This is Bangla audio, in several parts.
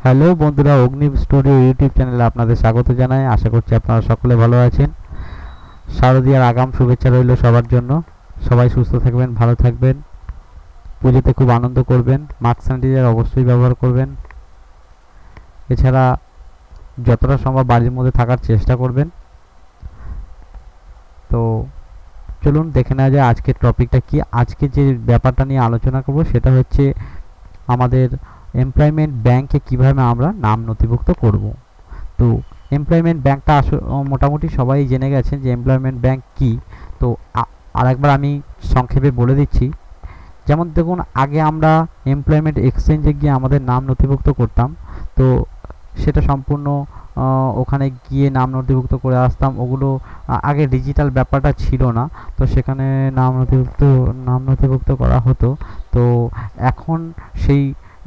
হ্যালো বন্ধুরা, অগ্নি স্টুডিও ইউটিউব চ্যানেলে আপনাদের স্বাগত জানাই। আশা করছি আপনারা সকলে ভালো আছেন। শারদীয়ার আগাম শুভেচ্ছা রইল সবার জন্য। সবাই সুস্থ থাকবেন, ভালো থাকবেন, পুজোতে খুব আনন্দ করবেন, মাস্ক স্যানিটাইজার অবশ্যই ব্যবহার করবেন। এছাড়া যতটা সম্ভব বাড়ির মধ্যে থাকার চেষ্টা করবেন। তো চলুন দেখে নেওয়া যায় আজকের টপিকটা কি। আজকে যে ব্যাপারটা নিয়ে আলোচনা করব সেটা হচ্ছে আমাদের এমপ্লয়মেন্ট ব্যাংকে কিভাবে আমরা নাম নথিভুক্ত করব। তো এমপ্লয়মেন্ট ব্যাংকটা মোটামুটি সবাই জেনে গেছেন যে এমপ্লয়মেন্ট ব্যাংক কি। তো আরেকবার আমি সংক্ষেপে বলে দিচ্ছি। যেমন দেখুন, আগে আমরা এমপ্লয়মেন্ট এক্সচেঞ্জে গিয়ে আমাদের নাম নথিভুক্ত করতাম। তো সেটা সম্পূর্ণ ওখানে গিয়ে নাম নথিভুক্ত করে আসতাম। ওগুলো আগে ডিজিটাল ব্যাপারটা ছিল না, তো সেখানে নাম নথিভুক্ত করা হতো। তো এখন সেই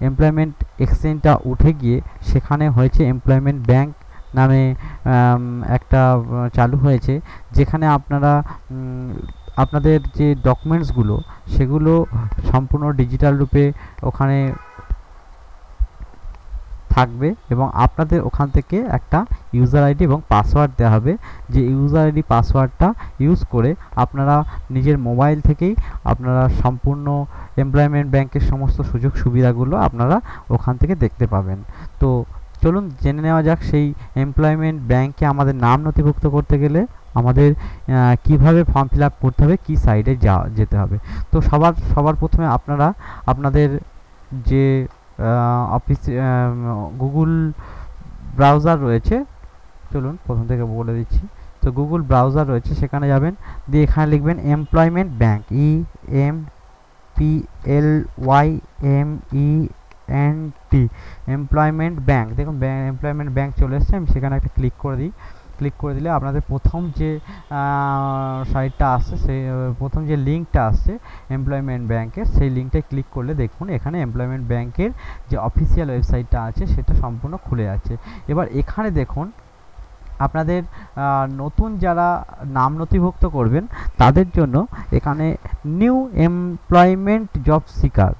এমপ্লয়মেন্ট এক্সচেঞ্জটা উঠে গিয়ে সেখানে হয়েছে এমপ্লয়মেন্ট ব্যাংক নামে একটা চালু হয়েছে, যেখানে আপনারা আপনাদের যে ডকুমেন্টসগুলো সেগুলো সম্পূর্ণ ডিজিটাল রূপে ওখানে থাকবে এবং আপনাদের ওখান থেকে একটা ইউজার আইডি এবং পাসওয়ার্ড দেওয়া হবে। যে ইউজার আইডি পাসওয়ার্ডটা ইউজ করে আপনারা নিজের মোবাইল থেকেই আপনারা সম্পূর্ণ এমপ্লয়মেন্ট ব্যাংকের সমস্ত সুযোগ সুবিধাগুলো আপনারা ওখান থেকে দেখতে পাবেন। তো চলুন জেনে নেওয়া যাক সেই এমপ্লয়মেন্ট ব্যাংকে আমাদের নাম নথিভুক্ত করতে গেলে আমাদের কিভাবে ফর্ম ফিল আপ করতে হবে, কী সাইডে যেতে হবে। তো সবার প্রথমে আপনারা আপনাদের যে অফিস গুগল ব্রাউজার রয়েছে, চলুন প্রথম থেকে বলে দিচ্ছি। তো গুগল ব্রাউজার রয়েছে, সেখানে যাবেন, দিয়ে এখানে লিখবেন employment bank, EMPLYMENT, employment bank. দেখুন এমপ্লয়মেন্ট ব্যাংক চলে এসছে। আমি সেখানে একটা ক্লিক করে দিই। ক্লিক করে দিলে আপনাদের প্রথম যে সাইটটা আসছে, সেই প্রথম যে লিঙ্কটা আসছে এমপ্লয়মেন্ট ব্যাংকের, সেই লিঙ্কটায় ক্লিক করলে দেখুন এখানে এমপ্লয়মেন্ট ব্যাংকের যে অফিসিয়াল ওয়েবসাইটটা আছে সেটা সম্পূর্ণ খুলে আছে। এবার এখানে দেখুন আপনাদের নতুন যারা নাম নথিভুক্ত করবেন তাদের জন্য এখানে new employment job seeker,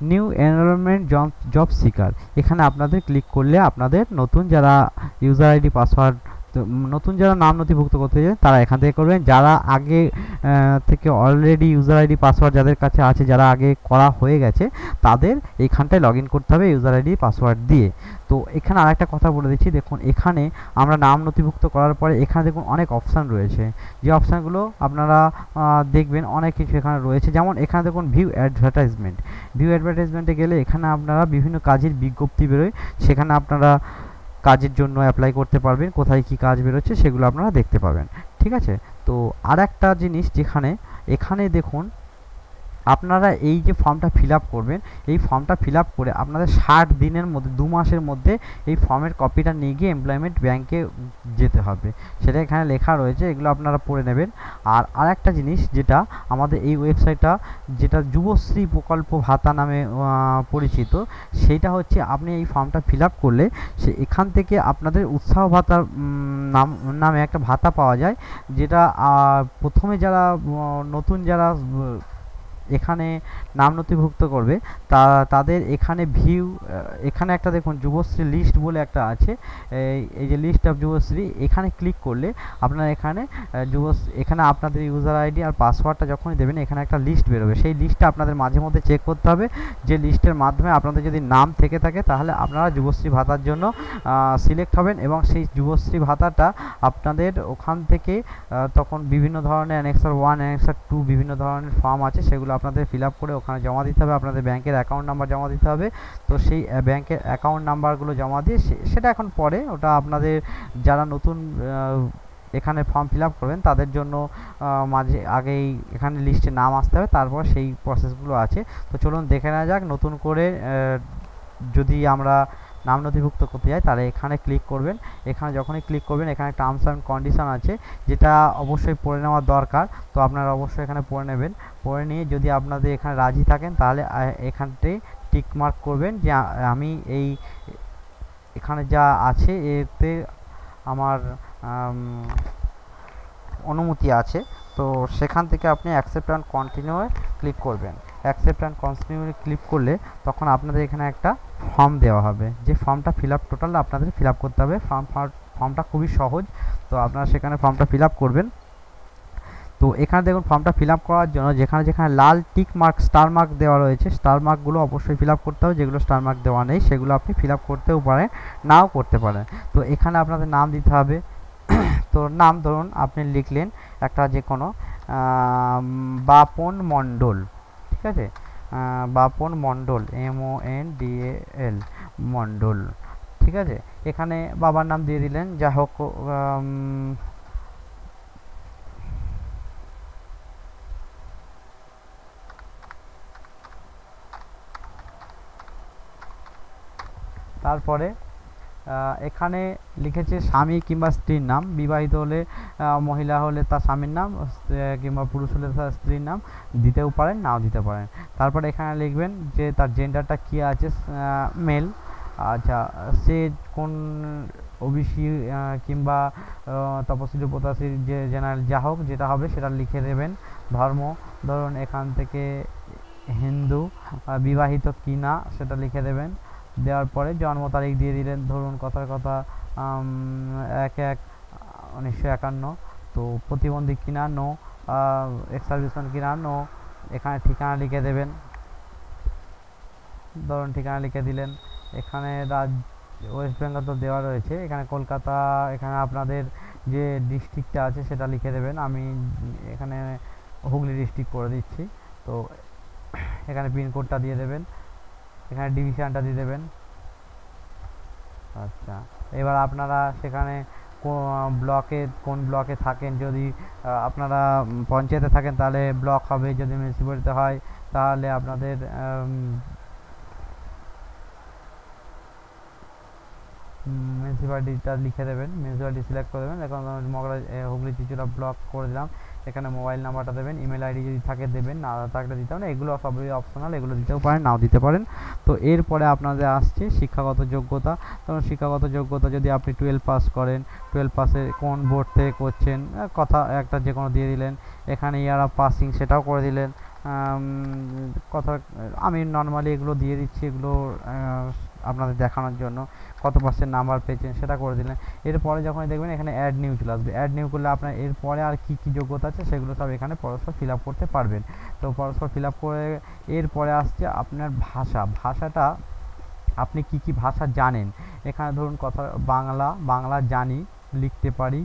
new enrolment job seeker, এখানে আপনাদের ক্লিক করলে আপনাদের নতুন যারা ইউজার আইডি পাসওয়ার্ড, নতুন যারা নাম নথিভুক্ত করতে চান তারা এখান থেকে করবেন। যারা আগে থেকে অলরেডি ইউজার আইডি পাসওয়ার্ড যাদের কাছে আছে, যারা আগে করা হয়ে গেছে, তাদের এইখানটায় লগ ইন করতে হবে ইউজার আইডি পাসওয়ার্ড দিয়ে। তো এখানে আরেকটা কথা বলে দিচ্ছি, দেখুন এখানে আমরা নাম নথিভুক্ত করার পরে এখানে দেখুন অনেক অপশান রয়েছে। যে অপশানগুলো আপনারা দেখবেন অনেক কিছু এখানে রয়েছে। যেমন এখানে দেখুন ভিউ অ্যাডভার্টাইজমেন্টে গেলে এখানে আপনারা বিভিন্ন কাজের বিজ্ঞপ্তি বেরোয়, সেখানে আপনারা কাজের জন্য অ্যাপ্লাই করতে পারবেন। কোথায় কি কাজ বেরোচ্ছে সেগুলো আপনারা দেখতে পাবেন। ঠিক আছে। তো আর একটা জিনিস, যেখানে এখানে দেখুন আপনারা এই যে ফর্মটা ফিল আপ করবেন, এই ফর্মটা ফিল আপ করে আপনাদের 60 দিনের মধ্যে, 2 মাসের মধ্যে এই ফর্মের কপিটা নিয়ে গিয়ে এমপ্লয়মেন্ট ব্যাংকে যেতে হবে। সেটা এখানে লেখা রয়েছে, এগুলো আপনারা পড়ে নেবেন। আর আরেকটা জিনিস, যেটা আমাদের এই ওয়েবসাইটটা যেটা যুবশ্রী প্রকল্প ভাতা নামে পরিচিত, সেইটা হচ্ছে আপনি এই ফর্মটা ফিল আপ করলে এখান থেকে আপনাদের উৎসাহ ভাতার নামে একটা ভাতা পাওয়া যায়। যেটা প্রথমে যারা নতুন যারা এখানে নাম নথিভুক্ত করবে তাদের এখানে এখানে একটা দেখুন যুবশ্রী লিস্ট বলে একটা আছে। এই যে লিস্ট অফ যুবশ্রী, এখানে ক্লিক করলে আপনারা এখানে এখানে আপনাদের ইউজার আইডি আর পাসওয়ার্ডটা যখনই দেবেন এখানে একটা লিস্ট বেরোবে। সেই লিস্টটা আপনাদের মাঝে মধ্যে চেক করতে হবে, যে লিস্টের মাধ্যমে আপনাদের যদি নাম থেকে থাকে তাহলে আপনারা যুবশ্রী ভাতার জন্য সিলেক্ট হবেন, এবং সেই যুবশ্রী ভাতাটা আপনাদের ওখান থেকে তখন বিভিন্ন ধরনের অ্যানেক্সার 1, অ্যানেক্সার 2 বিভিন্ন ধরনের ফর্ম আছে, সেগুলো আপনাদের ফিল আপ করে ওখানে জমা দিতে হবে। আপনাদের ব্যাংকের অ্যাকাউন্ট নাম্বার জমা দিতে হবে। তো সেই ব্যাংকের অ্যাকাউন্ট নাম্বারগুলো জমা দিয়ে সেটা এখন পরে, ওটা আপনাদের যারা নতুন এখানে ফর্ম ফিল আপ করবেন তাদের জন্য মাঝে আগেই এখানে লিস্টে নাম আসতে হবে, তারপর সেই প্রসেসগুলো আছে। তো চলুন দেখে নেওয়া যাক। নতুন করে যদি আমরা নাম নথিভুক্ত করতে যাই তাহলে এখানে ক্লিক করবেন। এখানে যখনই ক্লিক করবেন এখানে টার্মস অ্যান্ড কন্ডিশন আছে, যেটা অবশ্যই পড়ে নেওয়া দরকার। তো আপনারা অবশ্যই এখানে পড়ে নেবেন। পড়ে নিয়ে যদি আপনাদের এখানে রাজি থাকেন তাহলে এখানটায় টিক মার্ক করবেন যে আমি এই এখানে যা আছে এতে আমার অনুমতি আছে। তো সেখান থেকে আপনি অ্যাকসেপ্ট অ্যান্ড কন্টিনিউ ক্লিক করবেন। অ্যাকসেপ্ট অ্যান্ড কন্টিনিউ ক্লিক করলে তখন আপনাদের এখানে একটা ফর্ম দেওয়া হবে, যে ফর্মটা ফিল আপ টোটাল আপনাদের ফিল আপ করতে হবে। ফর্মটা খুবই সহজ, তো আপনারা সেখানে ফর্মটা ফিল আপ করবেন। তো এখানে দেখুন ফর্মটা ফিল আপ করার জন্য যেখানে যেখানে লাল টিক মার্ক স্টার মার্ক দেওয়া রয়েছে, স্টার মার্কগুলো অবশ্যই ফিল আপ করতে হবে। যেগুলো স্টার মার্ক দেওয়া নেই সেগুলো আপনি ফিল আপ করতেও পারেন, নাও করতে পারেন। তো এখানে আপনাদের নাম দিতে হবে। তো নাম ধরুন আপনি লিখলেন একটা যে কোনো বাপন মণ্ডল, ঠিক আছে, বাপন মণ্ডল, MONDAL মণ্ডল, ঠিক আছে। এখানে বাবার নাম দিয়ে দিলেন, যা হোক তারপরে এখানে লিখেছে স্বামী কিংবা স্ত্রীর নাম, বিবাহিত হলে মহিলা হলে তার স্বামীর নাম, কিংবা পুরুষ হলে তার স্ত্রীর নাম দিতেও পারেন, নাও দিতে পারেন। তারপরে এখানে লিখবেন যে তার জেন্ডারটা কী আছে, মেল। আচ্ছা, সে কোন ওবিসি কিংবা তপশিলি উপতপশিলি যে জেনারেল যা হোক যেটা হবে সেটা লিখে দেবেন। ধর্ম ধরুন এখান থেকে হিন্দু, বিবাহিত কি না সেটা লিখে দেবেন। দেওয়ার পরে জন্ম তারিখ দিয়ে দিলেন, ধরুন কথার কথা 1/1/1951। তো প্রতিবন্ধী কিনা, নো। এক্স সার্ভিসম্যান কিনা, নো। এখানে ঠিকানা লিখে দেবেন, ধরুন ঠিকানা লিখে দিলেন। এখানে ওয়েস্ট বেঙ্গল তো দেওয়া রয়েছে, এখানে কলকাতা, এখানে আপনাদের যে ডিস্ট্রিক্টটা আছে সেটা লিখে দেবেন। আমি এখানে হুগলি ডিস্ট্রিক্ট করে দিচ্ছি। তো এখানে পিনকোডটা দিয়ে দেবেন, এখানে ডিভিশনটা দিয়ে দেবেন। আচ্ছা, এবার আপনারা সেখানে কোন ব্লকে থাকেন, যদি আপনারা পঞ্চায়েতে থাকেন তাহলে ব্লক হবে, যদি মিউনিসিপ্যালিটিতে হয় তাহলে আপনাদের মিউনিসিপ্যালিটিটা লিখে দেবেন, মিউনিসিপ্যালিটি সিলেক্ট করে দেবেন। এখন মগরা হুগলি চিচুড়া ব্লক করে দিলাম। এখানে মোবাইল নাম্বারটা দেবেন, ইমেল আইডি যদি থাকে দেবেন, না থাকলে দিতে হবে না। এগুলো সবই অপশনাল, এগুলো দিতেও পারেন, নাও দিতে পারেন। তো এরপরে আপনাদের আসছে শিক্ষাগত যোগ্যতা। তখন শিক্ষাগত যোগ্যতা যদি আপনি 12 পাস করেন, 12 পাসে কোন বোর্ড থেকে করছেন কথা একটা যে কোনো দিয়ে দিলেন। এখানে ইয়ার অফ পাসিং সেটাও করে দিলেন। কথা আমি নর্মালি এগুলো দিয়ে দিচ্ছি, এগুলো আপনাদের দেখানোর জন্য। কত পার্সেন্ট নাম্বার পেয়েছেন সেটা করে দিলেন। এরপরে যখন দেখবেন এখানে অ্যাড নিউ চলে আসবে, অ্যাড নিউ করলে আপনার এরপরে আর কি কি যোগ্যতা আছে সেগুলো সব এখানে পরস্পর ফিল আপ করতে পারবেন। তো পরস্পর ফিল আপ করে এরপরে আসছে আপনার ভাষাটা আপনি কি কি ভাষা জানেন। এখানে ধরুন কথা বাংলা জানি, লিখতে পারি,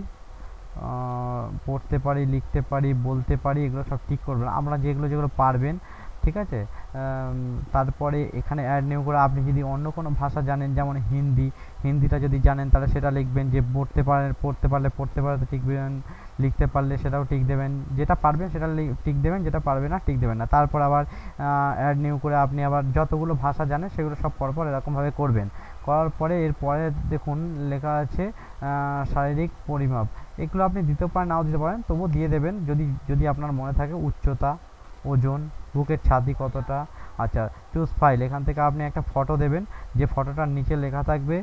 পড়তে পারি, লিখতে পারি, বলতে পারি, এগুলো সব ঠিক করবেন আমরা যেগুলো পারবেন, ঠিক আছে। তারপরে এখানে অ্যাড নিউ করে আপনি যদি অন্য কোনো ভাষা জানেন, যেমন হিন্দিটা যদি জানেন তাহলে সেটা লিখবেন, যে পড়তে পারলে ঠিক দেবেন, লিখতে পারলে সেটাও ঠিক দেবেন, যেটা পারবেন সেটা ঠিক দেবেন, যেটা পারবে না ঠিক দেবেন না। তারপর আবার অ্যাড নিউ করে আপনি আবার যতগুলো ভাষা জানেন সেগুলো সব পরপর এরকমভাবে করবেন। করার পরে এরপরে দেখুন লেখা আছে শারীরিক পরিমাপ। এগুলো আপনি দিতেও পারেন, নাও দিতে পারেন, তবুও দিয়ে দেবেন যদি আপনার মনে থাকে। উচ্চতা, ওজন, বুকের ছাতি কতটা। আচ্ছা, চুজ ফাইল, এখান থেকে আপনি একটা ফটো দেবেন, যে ফটোটার নিচে লেখা থাকবে,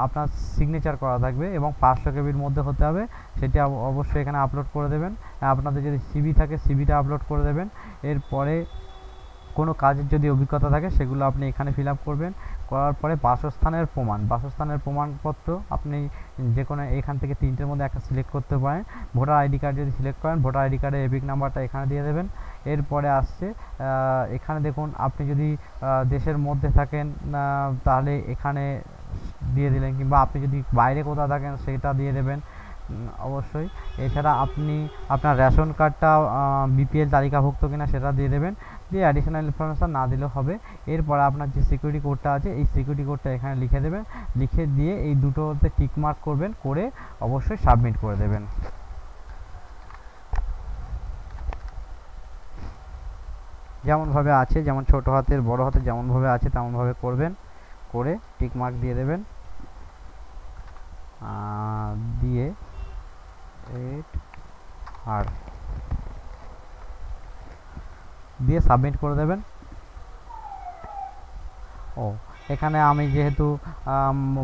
আপনার সিগনেচার করা থাকবে এবং 500 কেবির মধ্যে হতে হবে। সেটা অবশ্যই এখানে আপলোড করে দেবেন। আপনাদের যদি সিভি থাকে সিভিটা আপলোড করে দেবেন। এরপরে কোনো কাজের যদি অভিজ্ঞতা থাকে সেগুলো আপনি এখানে ফিল আপ করবেন। করার পরে বাসস্থানের প্রমাণপত্র আপনি যে কোনো এখান থেকে 3টের মধ্যে একটা সিলেক্ট করতে পারেন। ভোটার আইডি কার্ড যদি সিলেক্ট করেন, ভোটার আইডি কার্ডের এপিক নাম্বারটা এখানে দিয়ে দেবেন। এরপরে আসছে এখানে দেখুন আপনি যদি দেশের মধ্যে থাকেন তাহলে এখানে দিয়ে দিলেন, কিংবা আপনি যদি বাইরে কোথাও থাকেন সেটা দিয়ে দেবেন অবশ্যই। এছাড়া আপনি আপনার রেশন কার্ডটা বিপিএল তালিকাভুক্ত কিনা সেটা দিয়ে দেবেন, দিয়ে অ্যাডিশনাল ইনফরমেশান না দিলেও হবে। এরপর আপনার যে সিকিউরিটি কোডটা আছে এই সিকিউরিটি কোডটা এখানে লিখে দেবেন, লিখে দিয়ে এই দুটোতে টিক মার্ক করবেন, করে অবশ্যই সাবমিট করে দেবেন। যেমনভাবে আছে, যেমন ছোট হাতের বড় হাতের যেমনভাবে আছে তেমনভাবে করবেন, করে টিক মার্ক দিয়ে দেবেন। দিয়ে দিয়ে সাবমিট করে দেবেন। এখানে আমি যেহেতু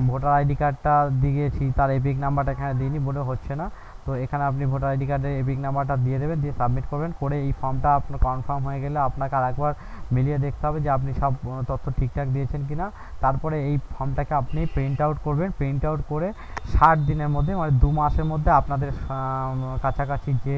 ভোটার আইডি কার্ডটা দিয়েছি, তার এপিক নাম্বারটা এখানে দিইনি বলে হচ্ছে না। তো এখানে আপনি ভোটার আইডি কার্ডের এপিক নাম্বারটা দিয়ে দেবেন, দিয়ে সাবমিট করবেন। করে এই ফর্মটা আপনার কনফার্ম হয়ে গেলে আপনাকে আরেকবার মিলিয়ে দেখতে হবে যে আপনি সব তথ্য ঠিকঠাক দিয়েছেন কিনা। তারপরে এই ফর্মটাকে আপনি প্রিন্ট আউট করবেন। প্রিন্ট আউট করে 60 দিনের মধ্যে, মানে 2 মাসের মধ্যে আপনাদের কাছাকাছি যে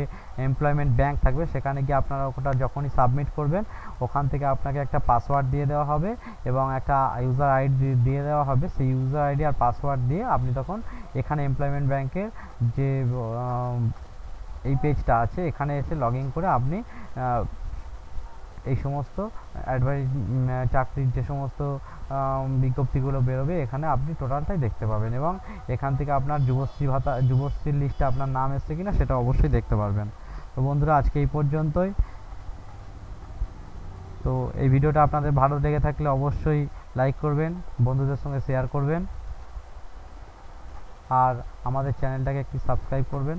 এমপ্লয়মেন্ট ব্যাংক থাকবে সেখানে গিয়ে আপনারা ওটা যখনই সাবমিট করবেন ওখান থেকে আপনাকে একটা পাসওয়ার্ড দিয়ে দেওয়া হবে এবং একটা ইউজার আইডি দিয়ে দেওয়া হবে। সেই ইউজার আইডি আর পাসওয়ার্ড দিয়ে আপনি তখন এখানে এমপ্লয়মেন্ট ব্যাংকের যে এই পেজটা আছে এখানে এসে লগ ইন করে আপনি এই সমস্ত চাকরির যে সমস্ত বিজ্ঞপ্তিগুলো বেরোবে এখানে আপনি টোটালটাই দেখতে পাবেন এবং এখান থেকে আপনার যুবশ্রী ভাতা, যুবশ্রীর লিস্টে আপনার নাম এসছে কিনা সেটা অবশ্যই দেখতে পারবেন। তো বন্ধুরা আজকে এই পর্যন্তই। তো এই ভিডিওটা আপনাদের ভালো লেগে থাকলে অবশ্যই লাইক করবেন, বন্ধুদের সঙ্গে শেয়ার করবেন আর আমাদের চ্যানেলটাকে একটু সাবস্ক্রাইব করবেন।